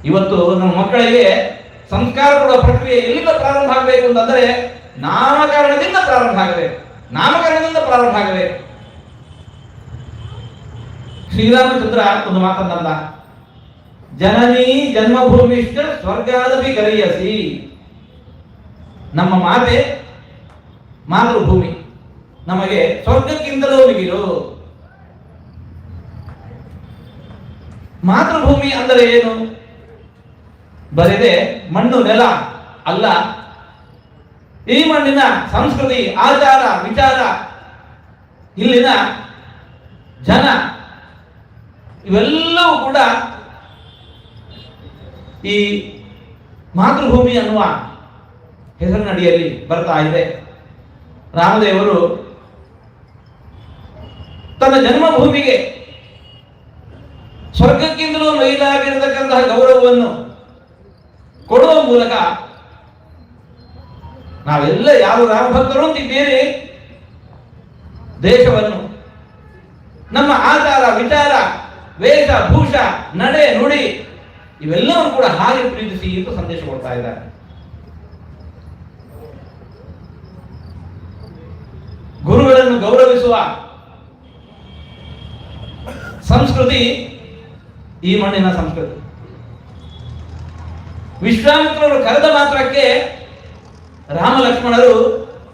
ಇವತ್ತು ನಮ್ಮ ಮಕ್ಕಳಿಗೆ ಸಂಸ್ಕಾರ ಕೊಡುವ ಪ್ರಕ್ರಿಯೆ ಎಲ್ಲಿಂದ ಪ್ರಾರಂಭ ಆಗಬೇಕು ಅಂತಂದ್ರೆ ನಾಮಕರಣದಿಂದ ಪ್ರಾರಂಭ ಆಗಬೇಕು. ನಾಮಕರಣದಿಂದ ಪ್ರಾರಂಭ ಆಗಬೇಕು. ಶ್ರೀರಾಮಚಂದ್ರ ಒಂದು ಮಾತನ್ನಲ್ಲ, ಜನನಿ ಜನ್ಮಭೂಮಿಶ್ಚ ಸ್ವರ್ಗಾದಪಿ ಗರೀಯಸಿ. ನಮ್ಮ ಮಾತೆ ಮಾತೃಭೂಮಿ, ನಮಗೆ ಸ್ವರ್ಗಕ್ಕಿಂತಲೂ ಮಿಗಿಲು. ಮಾತೃಭೂಮಿ ಅಂದರೆ ಏನು? ಬರೆದೆ ಮಣ್ಣು ನೆಲ ಅಲ್ಲ. ಈ ಮಣ್ಣಿನ ಸಂಸ್ಕೃತಿ, ಆಚಾರ, ವಿಚಾರ, ಇಲ್ಲಿನ ಜನ ಇವೆಲ್ಲವೂ ಕೂಡ ಈ ಮಾತೃಭೂಮಿ ಅನ್ನುವ ಹೆಸರಿನಡಿಯಲ್ಲಿ ಬರ್ತಾ ಇದೆ. ರಾಮದೇವರು ತನ್ನ ಜನ್ಮಭೂಮಿಗೆ ಸ್ವರ್ಗಕ್ಕಿಂತಲೂ ಮೈಲಾಗಿರತಕ್ಕಂತಹ ಗೌರವವನ್ನು ಕೊಡುವ ಮೂಲಕ ನಾವೆಲ್ಲ ಯಾರು ರಾಮಭಕ್ತರು ಅಂತಿದ್ದೀರಿ, ದೇಶವನ್ನು, ನಮ್ಮ ಆಚಾರ, ವಿಚಾರ, ವೇಷ, ಭೂಷ, ನಡೆ, ನುಡಿ ಇವೆಲ್ಲವನ್ನು ಕೂಡ ಹಾಗೆ ಪ್ರೀತಿಸಿ ಎಂದು ಸಂದೇಶ ಕೊಡ್ತಾ ಇದ್ದಾರೆ. ಗುರುಗಳನ್ನು ಗೌರವಿಸುವ ಸಂಸ್ಕೃತಿ ಈ ಮಣ್ಣಿನ ಸಂಸ್ಕೃತಿ. ವಿಶ್ವಾಮಿತ್ರರು ಕರೆದ ಮಾತ್ರಕ್ಕೆ ರಾಮ ಲಕ್ಷ್ಮಣರು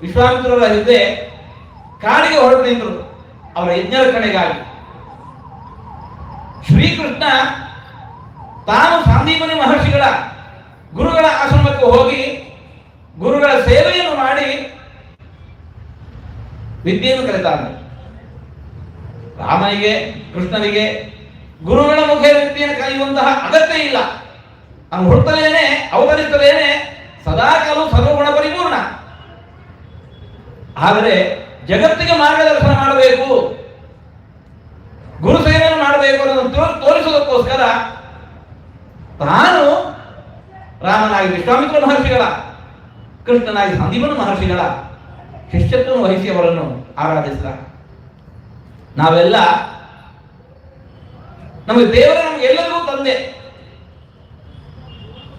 ವಿಶ್ವಾಮಿತ್ರರ ಹಿಂದೆ ಕಾಡಿಗೆ ಹೊರಟು ನಿಂತರು ಅವರ ಯಜ್ಞರಕ್ಷಣೆಗಾಗಿ. ಶ್ರೀಕೃಷ್ಣ ತಾನು ಸಂದೀಪನಿ ಮಹರ್ಷಿಗಳ ಗುರುಗಳ ಆಶ್ರಮಕ್ಕೆ ಹೋಗಿ ಗುರುಗಳ ಸೇವೆಯನ್ನು ಮಾಡಿ ವಿದ್ಯೆಯನ್ನು ಕಲಿತಾನೆ. ರಾಮನಿಗೆ, ಕೃಷ್ಣನಿಗೆ ಗುರುಗಳ ಮುಖ ವಿದ್ಯೆಯನ್ನು ಕಲಿಯುವಂತಹ ಅಗತ್ಯ ಇಲ್ಲ. ಅವನು ಹುಟ್ಟಲೇನೆ, ಅವತರಿಸಲೇನೆ ಸದಾಕಾಲ ಸರ್ವಗುಣ ಪರಿಪೂರ್ಣ. ಆದರೆ ಜಗತ್ತಿಗೆ ಮಾರ್ಗದರ್ಶನ ಮಾಡಬೇಕು, ಗುರು ಸೇವೆಯನ್ನು ಮಾಡಬೇಕು ಅನ್ನೋದನ್ನು ತೋರಿಸುವುದಕ್ಕೋಸ್ಕರ ತಾನು ರಾಮನಾಗಿ ವಿಶ್ವಾಮಿತ್ರ ಮಹರ್ಷಿಗಳ, ಕೃಷ್ಣನಾಗಿ ಸಂದೀಪನ ಮಹರ್ಷಿಗಳ ಶಿಷ್ಯತ್ವವನ್ನು ವಹಿಸಿ ಅವರನ್ನು ಆರಾಧಿಸಿದ. ನಾವೆಲ್ಲ ನಮಗೆ ದೇವರ, ನಮಗೆ ಎಲ್ಲರಿಗೂ ತಂದೆ.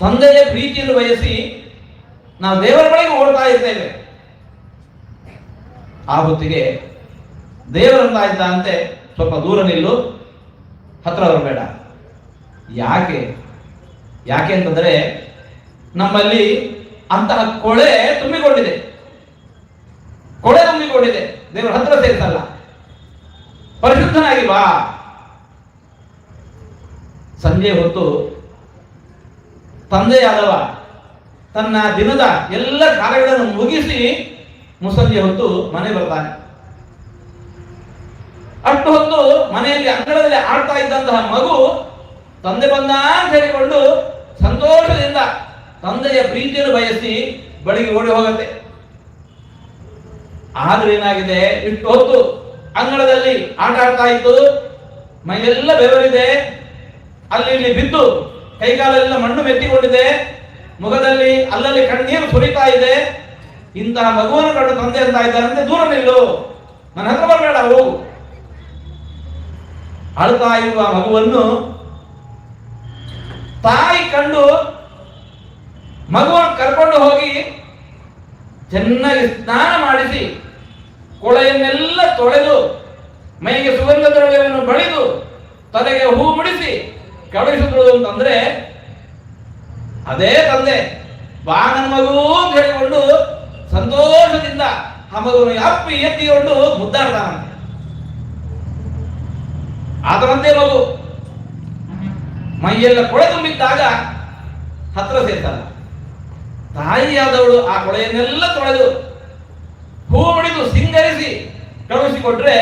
ತಂದೆಯ ಪ್ರೀತಿಯನ್ನು ಬಯಸಿ ನಾವು ದೇವರ ಬಳಿಗೆ ಓಡ್ತಾ ಇರ್ತೇವೆ. ಆ ಹೊತ್ತಿಗೆ ದೇವರಂತ ಇದ್ದಂತೆ ಸ್ವಲ್ಪ ದೂರ ನಿಲ್ಲು, ಹತ್ರ ಬರಬೇಡ. ಯಾಕೆ ಯಾಕೆ ಅಂತಂದ್ರೆ ನಮ್ಮಲ್ಲಿ ಅಂತಹ ಕೊಳೆ ತುಂಬಿಕೊಂಡಿದೆ. ಕೊಳೆ ತುಂಬಿಕೊಂಡಿದೆ. ದೇವರ ಹತ್ರ ಸೇರಿಸಲ್ಲ. ಪರಿಶುದ್ಧನಾಗಿ ಬಾ. ಸಂಜೆ ಹೊತ್ತು ತಂದೆಯಾದವ ತನ್ನ ದಿನದ ಎಲ್ಲ ಕಾರ್ಯಗಳನ್ನು ಮುಗಿಸಿ ಮುಸ್ಸಂಜೆ ಹೊತ್ತು ಮನೆ ಬರ್ತಾನೆ. ಅಷ್ಟು ಹೊತ್ತು ಮನೆಯಲ್ಲಿ ಅಂಗಳದಲ್ಲಿ ಆಡ್ತಾ ಇದ್ದಂತಹ ಮಗು ತಂದೆ ಬಂದ ಅಂತ ಹೇಳಿಕೊಂಡು ಸಂತೋಷದಿಂದ ತಂದೆಯ ಪ್ರೀತಿಯನ್ನು ಬಯಸಿ ಬಳಿಗೆ ಓಡಿ ಹೋಗುತ್ತೆ. ಆದ್ರೆ ಏನಾಗಿದೆ, ಇಷ್ಟು ಹೊತ್ತು ಅಂಗಳದಲ್ಲಿ ಆಟ ಆಡ್ತಾ ಇತ್ತು, ಮೈಯೆಲ್ಲ ಬೆವರಿದೆ, ಅಲ್ಲಿ ಇಲ್ಲಿ ಬಿದ್ದು ಕೈಕಾಲೆಲ್ಲ ಮಣ್ಣು ಮೆತ್ತಿಕೊಂಡಿದೆ, ಮುಖದಲ್ಲಿ ಅಲ್ಲಲ್ಲಿ ಕಣ್ಣೀರು ಸುರಿತಾ ಇದೆ. ಇಂತಹ ಮಗುವನ್ನು ಕಂಡು ತಂದೆ ಅಂತ ಇದ್ದಾರಂತೆ, ದೂರ ನಿಲ್ಲು, ನನ್ನ ಹತ್ರ ಬರಬೇಡ, ಹೋಗು. ಅಳ್ತಾ ಇರುವ ಮಗುವನ್ನು ತಾಯಿ ಕಂಡು ಮಗುವನ್ನು ಕರ್ಕೊಂಡು ಹೋಗಿ ಚೆನ್ನಾಗಿ ಸ್ನಾನ ಮಾಡಿಸಿ ಕೊಳೆಯನ್ನೆಲ್ಲ ತೊಳೆದು ಮೈಗೆ ಸುಗಂಧ ದ್ರವ್ಯವನ್ನು ಬಳಿದು ತಲೆಗೆ ಹೂ ಮುಡಿಸಿ ಕಳುಹಿಸಿದ್ರು ಅಂತಂದ್ರೆ ಅದೇ ತಂದೆ ಬಾ ನನ್ನ ಮಗು ಅಂತ ಹೇಳಿಕೊಂಡು ಸಂತೋಷದಿಂದ ಆ ಮಗುವನ್ನು ಅಪ್ಪಿ ಎತ್ತಿಕೊಂಡು ಮುದ್ದಾಡ್ತಾನಂತೆ. ಅದರಂತೆ ಮಗು ಮೈಯೆಲ್ಲ ಕೊಳೆ ತುಂಬಿದ್ದಾಗ ಹತ್ರ ಸೇರ್ತಾಳ. ತಾಯಿಯಾದವಳು ಆ ಕೊಳೆಯನ್ನೆಲ್ಲ ತೊಳೆದು ಹೂ ಮುಡಿದು ಸಿಂಗರಿಸಿ ಕಳುಹಿಸಿಕೊಟ್ರೆ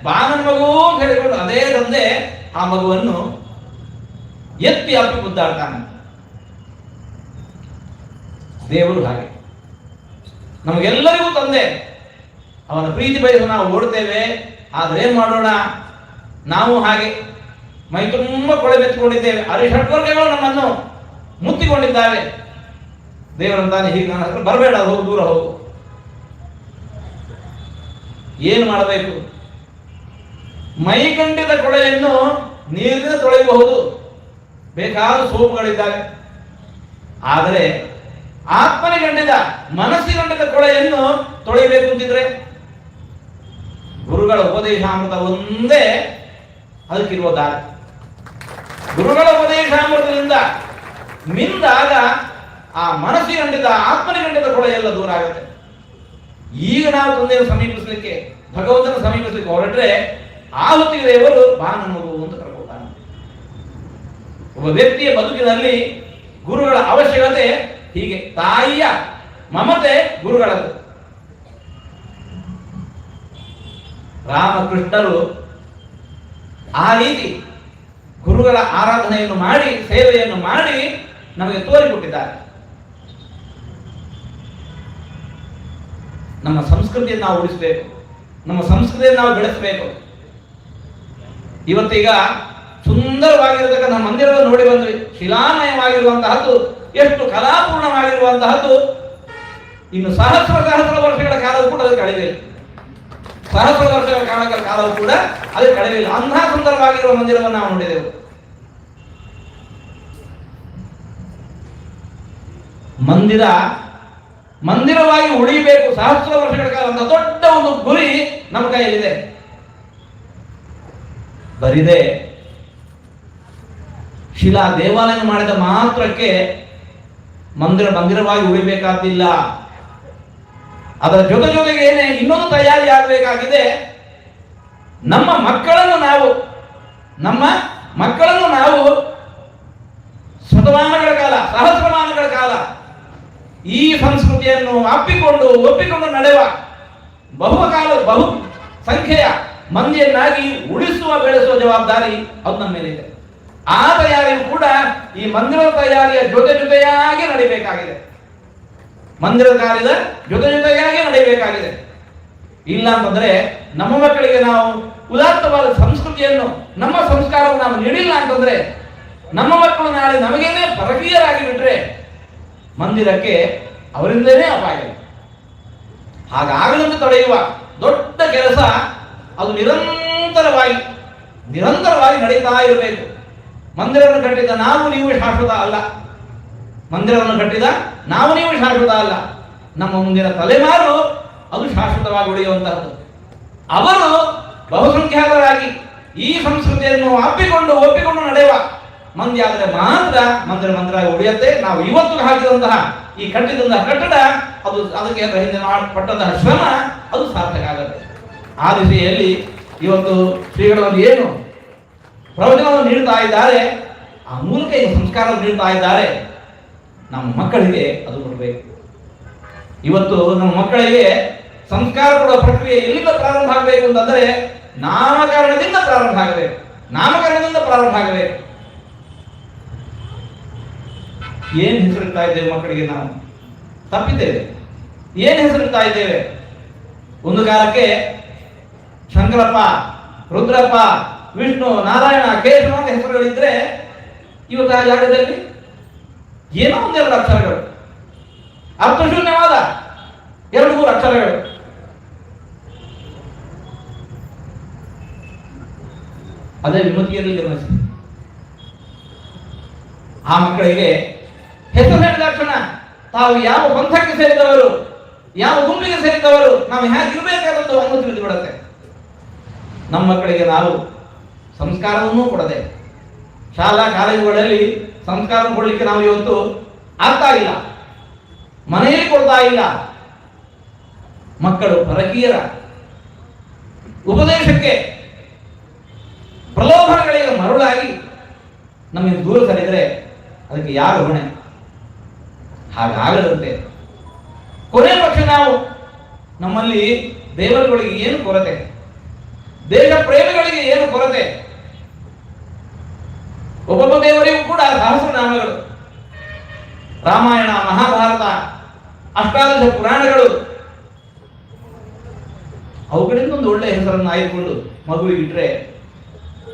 ಬಾ ನನ್ನ ಮಗು ಅಂತ ಹೇಳಿಕೊಂಡು ಅದೇ ತಂದೆ ಆ ಮಗುವನ್ನು ಎತ್ತಿ ಅಪ್ಪಿ ಮುದ್ದಾಡ್ತಾನೆ. ದೇವರು ಹಾಗೆ ನಮಗೆಲ್ಲರಿಗೂ ತಂದೆ. ಅವನ ಪ್ರೀತಿ ಬಯಸ ನಾವು ಓಡ್ತೇವೆ. ಆದ್ರೆ ಏನ್ ಮಾಡೋಣ, ನಾವು ಹಾಗೆ ಮೈ ತುಂಬ ಕೊಳೆ ಮೆಚ್ಚಿಕೊಂಡಿದ್ದೇವೆ. ಅರಿಷಡ್ವರ್ಗಗಳು ನಮ್ಮನ್ನು ಮುತ್ತಿಕೊಂಡಿದ್ದಾವೆ. ದೇವರಂತಾನೆ ಹೀಗೆ ನನ್ನ ಹತ್ರ ಬರಬೇಡ, ಹೋಗು, ದೂರ ಹೋಗು. ಏನು ಮಾಡಬೇಕು? ಮೈಗಂಡಿದ ಕೊಳೆಯನ್ನು ನೀರಿನಿಂದ ತೊಳೆಯಬಹುದು, ಬೇಕಾದ ಸೋಪುಗಳಿದ್ದಾವೆ. ಆದರೆ ಆತ್ಮನಿಗಂಡಿದ ಮನಸ್ಸಿಗಂಡಿದ ಕೊಳೆಯನ್ನು ತೊಳೆಯಬೇಕು ಅಂತಿದ್ರೆ ಗುರುಗಳ ಉಪದೇಶಾಮೃತ ಒಂದೇ ಅದಕ್ಕಿರುವ ದಾರಿ. ಗುರುಗಳ ಉಪದೇಶಾಮೃತದಿಂದ ಮಿಂದಾಗ ಆ ಮನಸ್ಸಿಗಂಡಿದ ಆತ್ಮನಿಗಂಡಿದ ಕೊಳೆಯೆಲ್ಲ ದೂರ ಆಗುತ್ತೆ. ಈಗ ನಾವು ತಂದೆಯನ್ನು ಸಮೀಪಿಸಲಿಕ್ಕೆ, ಭಗವಂತನ ಸಮೀಪಿಸಲಿಕ್ಕೆ ಹೊರಟ್ರೆ ಆ ಹೊತ್ತಿಗೆ ದೇವರು ಬಾ ನನ್ನ ಮಗು ಅಂತ ಕರ್ಕೊಳ್ತಾನೆ. ಒಬ್ಬ ವ್ಯಕ್ತಿಯ ಬದುಕಿನಲ್ಲಿ ಗುರುಗಳ ಅವಶ್ಯಕತೆ ಹೀಗೆ. ತಾಯಿಯ ಮಮತೆ ಗುರುಗಳದ್ದು. ರಾಮಕೃಷ್ಣರು ಆ ರೀತಿ ಗುರುಗಳ ಆರಾಧನೆಯನ್ನು ಮಾಡಿ, ಸೇವೆಯನ್ನು ಮಾಡಿ ನಮಗೆ ತೋರಿಕೊಟ್ಟಿದ್ದಾರೆ. ನಮ್ಮ ಸಂಸ್ಕೃತಿಯನ್ನು ನಾವು ಉಳಿಸಬೇಕು, ನಮ್ಮ ಸಂಸ್ಕೃತಿಯನ್ನು ನಾವು ಬೆಳೆಸಬೇಕು. ಇವತ್ತೀಗ ಸುಂದರವಾಗಿರತಕ್ಕಂಥ ಮಂದಿರವನ್ನು ನೋಡಿ ಬಂದ್ವಿ. ಶಿಲಾಮಯವಾಗಿರುವಂತಹದ್ದು, ಎಷ್ಟು ಕಲಾಪೂರ್ಣವಾಗಿರುವಂತಹದ್ದು. ಇನ್ನು ಸಹಸ್ರ ವರ್ಷಗಳ ಕಾಲವೂ ಕೂಡ ಅದು ಕಳೆದಿಲ್ಲ. ಸಹಸ್ರ ವರ್ಷಗಳ ಕಾಲವೂ ಕೂಡ ಅದು ಕಳೆದಿಲ್ಲ. ಅಂತಹ ಸುಂದರವಾಗಿರುವ ಮಂದಿರವನ್ನು ನಾವು ನೋಡಿದೆವು. ಮಂದಿರವಾಗಿ ಉಳಿಯಬೇಕು ಸಹಸ್ರ ವರ್ಷಗಳ ಕಾಲ ಅಂತ ದೊಡ್ಡ ಒಂದು ಗುರಿ ನಮ್ಮ ಕೈಯಲ್ಲಿದೆ. ಬರಿದೆ ಶಿಲಾ ದೇವಾಲಯ ಮಾಡಿದ ಮಾತ್ರಕ್ಕೆ ಮಂದಿರವಾಗಿ ಉಳಿಬೇಕಾದಿಲ್ಲ. ಅದರ ಜೊತೆಗೆ ಇನ್ನೊಂದು ತಯಾರಿ ಆಗಬೇಕಾಗಿದೆ. ನಮ್ಮ ಮಕ್ಕಳನ್ನು ನಾವು ಶತಮಾನಗಳ ಕಾಲ, ಸಹಸ್ರಮಾನಗಳ ಕಾಲ ಈ ಸಂಸ್ಕೃತಿಯನ್ನು ಒಪ್ಪಿಕೊಂಡು ನಡೆಯುವ ಬಹು ಸಂಖ್ಯೆಯ ಮಂದಿಯನ್ನಾಗಿ ಉಳಿಸುವ, ಬೆಳೆಸುವ ಜವಾಬ್ದಾರಿ ಅದು ನಮ್ಮ ಮೇಲಿದೆ. ಆ ತಯಾರಿಯು ಕೂಡ ಈ ಮಂದಿರದ ತಯಾರಿಯ ಜೊತೆಯಾಗಿ ನಡೀಬೇಕಾಗಿದೆ. ಮಂದಿರದ ಕಾರ್ಯದ ಜೊತೆಯಾಗಿ ನಡೆಯಬೇಕಾಗಿದೆ. ಇಲ್ಲ ಅಂತಂದ್ರೆ ನಮ್ಮ ಮಕ್ಕಳಿಗೆ ನಾವು ಉದಾತ್ತವಾದ ಸಂಸ್ಕೃತಿಯನ್ನು, ನಮ್ಮ ಸಂಸ್ಕಾರವನ್ನು ನಾವು ನೀಡಿಲ್ಲ ಅಂತಂದ್ರೆ ನಮ್ಮ ಮಕ್ಕಳು ನಾಳೆ ನಮಗೇನೆ ಪರಕೀಯರಾಗಿ ಬಿಟ್ರೆ ಮಂದಿರಕ್ಕೆ ಅವರಿಂದಲೇ ಅಪಾಯ. ಹಾಗಾಗದಂತೆ ತಡೆಯುವ ದೊಡ್ಡ ಕೆಲಸ ಅದು ನಿರಂತರವಾಗಿ ನಡೀತಾ ಇರಬೇಕು. ಮಂದಿರವನ್ನು ಕಟ್ಟಿದ ನಾವು ನೀವು ಶಾಶ್ವತ ಅಲ್ಲ. ಮಂದಿರವನ್ನು ಕಟ್ಟಿದ ನಾವು ನೀವು ಶಾಶ್ವತ ಅಲ್ಲ. ನಮ್ಮ ಮುಂದಿನ ತಲೆಮಾರು ಅದು ಶಾಶ್ವತವಾಗಿ ಉಳಿಯುವಂತಹದ್ದು. ಅವರು ಬಹುಸಂಖ್ಯಾತರಾಗಿ ಈ ಸಂಸ್ಕೃತಿಯನ್ನು ಒಪ್ಪಿಕೊಂಡು ನಡೆಯುವ ಮಂದಿ ಆದರೆ ಮಾತ್ರ ಮಂದಿರ ಉಳಿಯುತ್ತೆ. ನಾವು ಇವತ್ತು ಹಾಕಿದಂತಹ ಈ ಕಟ್ಟಿದಂತಹ ಕಟ್ಟಡ ಅದಕ್ಕೆ ಹಿಂದೆ ಪಟ್ಟಂತಹ ಶ್ರಮ ಅದು ಸಾರ್ಥಕ ಆಗುತ್ತೆ. ಆ ದಿಸೆಯಲ್ಲಿ ಇವತ್ತು ಶ್ರೀಗಳನ್ನು ಏನು ಪ್ರವಚನವನ್ನು ನೀಡ್ತಾ ಇದ್ದಾರೆ, ಆ ಮೂಲಕ ಈ ಸಂಸ್ಕಾರವನ್ನು ನೀಡ್ತಾ ಇದ್ದಾರೆ. ನಮ್ಮ ಮಕ್ಕಳಿಗೆ ಅದು ಕೊಡಬೇಕು. ಇವತ್ತು ನಮ್ಮ ಮಕ್ಕಳಿಗೆ ಸಂಸ್ಕಾರ ಕೊಡುವ ಪ್ರಕ್ರಿಯೆ ಎಲ್ಲಿಂದ ಪ್ರಾರಂಭ ಆಗಬೇಕು ಅಂತಂದ್ರೆ ನಾಮಕರಣದಿಂದ ಪ್ರಾರಂಭ ಆಗಬೇಕು. ಏನ್ ಹೆಸರಿಡ್ತಾ ಇದ್ದೇವೆ ಮಕ್ಕಳಿಗೆ? ನಾವು ತಪ್ಪಿದ್ದೇವೆ. ಏನ್ ಹೆಸರಿಡ್ತಾ ಇದ್ದೇವೆ? ಒಂದು ಕಾಲಕ್ಕೆ ಶಂಕರಪ್ಪ, ರುದ್ರಪ್ಪ, ವಿಷ್ಣು, ನಾರಾಯಣ, ಕೇಶವ ಅಂತ ಹೆಸರುಗಳಿದ್ರೆ ಇವತ್ತು ಆ ಜಾಗದಲ್ಲಿ ಏನೋ ಒಂದೆರಡು ಅಕ್ಷರಗಳು, ಅರ್ಥಶೂನ್ಯವಾದ 2-3 ಅಕ್ಷರಗಳು. ಅದೇ ವಿಮತಿಯಲ್ಲಿ ಗಮನಿಸಿ. ಆ ಮಕ್ಕಳಿಗೆ ಹೆಸರು ಹೇಳಿದ ತಕ್ಷಣ ತಾವು ಯಾವ ಪಂಥಕ್ಕೆ ಸೇರಿದವರು, ಯಾವ ಗುಂಪಿಗೆ ಸೇರಿದವರು, ನಾವು ಹೇಗಿರಬೇಕಾದದ್ದು ಅನ್ನೋದು ತಿಳಿದು ಬಿಡುತ್ತೆ. ನಮ್ಮ ಮಕ್ಕಳಿಗೆ ನಾವು ಸಂಸ್ಕಾರವನ್ನೂ ಕೊಡದೆ, ಶಾಲಾ ಕಾಲೇಜುಗಳಲ್ಲಿ ಸಂಸ್ಕಾರ ಕೊಡಲಿಕ್ಕೆ ನಾವು ಇವತ್ತು ಆಗ್ತಾ ಇಲ್ಲ, ಮನೆಯಲ್ಲಿ ಕೊಡ್ತಾ ಇಲ್ಲ. ಮಕ್ಕಳು ಪರಕೀಯರ ಉಪದೇಶಕ್ಕೆ, ಪ್ರಲೋಭನೆಗಳಿಗೆ ಮರುಳಾಗಿ ನಮಗೆ ದೂರ ಸರಿದರೆ ಅದಕ್ಕೆ ಯಾರು ಹೊಣೆ? ಹಾಗಾಗದಂತೆ ಕೊನೆ ಪಕ್ಷ ನಾವು ನಮ್ಮಲ್ಲಿ ದೇವರುಗಳಿಗೆ ಏನು ಕೊರತೆ, ದೇಶ ಪ್ರೇಮಿಗಳಿಗೆ ಏನು ಕೊರತೆ? ಒಬ್ಬೊಬ್ಬ ದೇವರಿಗೂ ಕೂಡ ಸಹಸ್ರನಾಮಗಳು, ರಾಮಾಯಣ, ಮಹಾಭಾರತ, ಅಷ್ಟಾದಶ ಪುರಾಣಗಳು, ಅವುಗಳಿಂದ ಒಂದು ಒಳ್ಳೆಯ ಹೆಸರನ್ನು ಆಯ್ದುಕೊಂಡು ಮಗುವಿಗೆ ಇಟ್ಟರೆ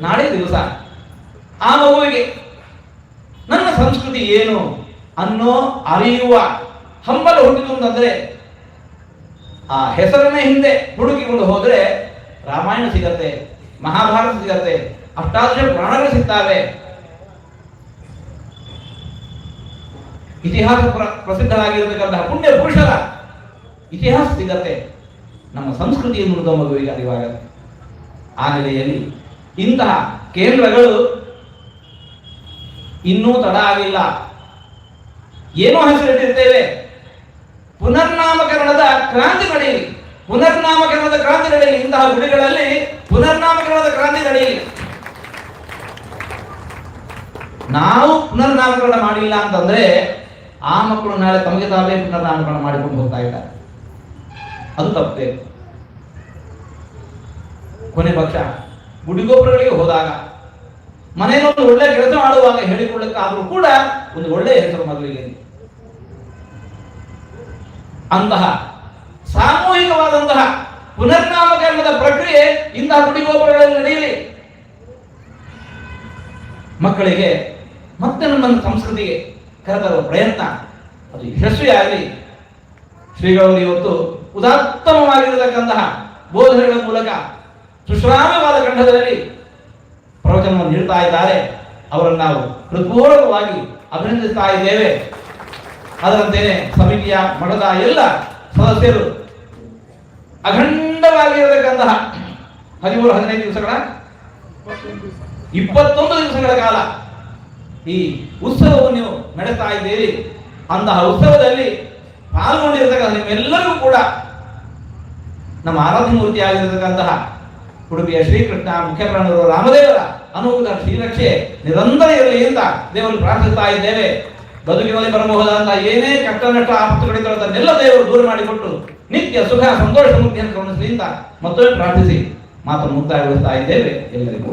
ನಾಳೆ ದಿವಸ ಆ ಮಗುವಿಗೆ ನನ್ನ ಸಂಸ್ಕೃತಿ ಏನು ಅನ್ನೋ ಅರಿಯುವ ಹಂಬಲ ಹುಟ್ಟಿತು ಅಂತಂದ್ರೆ ಆ ಹೆಸರನ್ನೇ ಹಿಂದೆ ಹುಡುಕಿಕೊಂಡು ಹೋದ್ರೆ ರಾಮಾಯಣ ಸಿಗತ್ತೆ, ಮಹಾಭಾರತ ಸಿಗತ್ತೆ, ಅಷ್ಟಾದಶ ಪುರಾಣಗಳು ಸಿಗ್ತಾವೆ. ಇತಿಹಾಸ ಪ್ರಸಿದ್ಧರಾಗಿರತಕ್ಕಂತಹ ಪುಣ್ಯ ಪುರುಷರ ಇತಿಹಾಸ ಸಿಗತ್ತೆ, ನಮ್ಮ ಸಂಸ್ಕೃತಿ ಎನ್ನುವುದು ಮಗುವಿಗೆ ಅರಿವಾಗತ್ತೆ. ಆ ನೆಲೆಯಲ್ಲಿ ಇಂತಹ ಕೇಂದ್ರಗಳು ಇನ್ನೂ ತಡ ಆಗಿಲ್ಲ. ಏನೋ ಹೆಸರಿಟ್ಟಿರ್ತೇವೆ, ಪುನರ್ನಾಮಕರಣದ ಕ್ರಾಂತಿ ನಡೆಯಲಿ, ಪುನರ್ನಾಮಕರಣದ ಕ್ರಾಂತಿ ನಡೆಯಲಿ. ಇಂತಹ ಗುಡಿಗಳಲ್ಲಿ ಪುನರ್ನಾಮಕರಣದ ಕ್ರಾಂತಿ ನಡೆಯಲಿ. ನಾವು ಪುನರ್ನಾಮಕರಣ ಮಾಡಿಲ್ಲ ಅಂತಂದ್ರೆ ಆ ಮಕ್ಕಳು ನಾಳೆ ತಮಗೆ ತಾವೇ ಪುನರ್ನಾಮಕರಣ ಮಾಡಿಕೊಂಡು ಹೋಗ್ತಾ ಇದ್ದಾರೆ. ಅದು ತಪ್ಪೇ. ಕೊನೆ ಪಕ್ಷ ಗುಡಿಗೋಪುರಗಳಿಗೆ ಹೋದಾಗ, ಮನೆಯಲ್ಲಿ ಒಂದು ಒಳ್ಳೆ ಕೆಲಸ ಮಾಡುವಾಗ ಹೇಳಿಕೊಳ್ಳಕ್ಕಾದ್ರೂ ಕೂಡ ಒಂದು ಒಳ್ಳೆಯ ಹೆಸರು ಮೊದಲಿಗೆ. ಅಂತಹ ಸಾಮೂಹಿಕವಾದಂತಹ ಪುನರ್ನಾಮಕರಣದ ಪ್ರಕ್ರಿಯೆ ಇಂತಹ ಗುಡಿಗೋಪುರಗಳಲ್ಲಿ ನಡೆಯಲಿ. ಮಕ್ಕಳಿಗೆ ಮತ್ತೆ ನಮ್ಮ ಸಂಸ್ಕೃತಿಗೆ ಕರೆತರುವ ಪ್ರಯತ್ನ ಅದು ಯಶಸ್ವಿಯಾಗಲಿ. ಶ್ರೀಗಳು ಇವತ್ತು ಉದಾತ್ತಮವಾಗಿರತಕ್ಕಂತಹ ಬೋಧನೆಗಳ ಮೂಲಕ ಸುಶ್ರಾವ್ಯವಾದ ಕಂಠದಲ್ಲಿ ಪ್ರವಚನವನ್ನು ನೀಡ್ತಾ ಇದ್ದಾರೆ. ಅವರನ್ನು ನಾವು ಹೃತ್ಪೂರ್ವಕವಾಗಿ ಅಭಿನಂದಿಸ್ತಾ ಇದ್ದೇವೆ. ಅದರಂತೆಯೇ ಸಮಿತಿಯ ಮಠದ ಎಲ್ಲ ಸದಸ್ಯರು ಅಖಂಡವಾಗಿರತಕ್ಕಂತಹ 13-15 ದಿವಸಗಳ 21 ದಿವಸಗಳ ಕಾಲ ಈ ಉತ್ಸವವನ್ನು ನೀವು ನಡೆಸ್ತಾ ಇದ್ದೀರಿ. ಅಂತಹ ಉತ್ಸವದಲ್ಲಿ ಪಾಲ್ಗೊಂಡಿರತಕ್ಕಂಥ ನಿಮ್ಮೆಲ್ಲರಿಗೂ ಕೂಡ ನಮ್ಮ ಆರಾಧ್ಯ ಮೂರ್ತಿಯಾಗಿರತಕ್ಕಂತಹ ಉಡುಪಿಯ ಶ್ರೀಕೃಷ್ಣ ಮುಖ್ಯಪ್ರಾಣರು ರಾಮದೇವರ ಅನುಕೂಲ ಶ್ರೀರಕ್ಷೆ ನಿರಂತರ ಇರಲಿ ಅಂತ ದೇವರು ಪ್ರಾರ್ಥಿಸ್ತಾ ಇದ್ದೇವೆ. ಬದುಕಿನಲ್ಲಿ ಬರಬಹುದಾದಂತಹ ಏನೇ ಕಷ್ಟ ನಷ್ಟ ಆಪತ್ತುಗಳಿದ್ದನ್ನೆಲ್ಲ ದೇವರು ದೂರ ಮಾಡಿಕೊಟ್ಟು ನಿತ್ಯ ಸುಖ ಸಂತೋಷ ಮುಕ್ತಿಯನ್ನು ಗಮನಿಸಲಿ ಅಂತ ಮತ್ತೊಮ್ಮೆ ಪ್ರಾರ್ಥಿಸಿ ಮಾತನ್ನು ಮುಕ್ತಾಯಗೊಳಿಸ್ತಾ ಇದ್ದೇವೆ. ಎಲ್ಲರಿಗೂ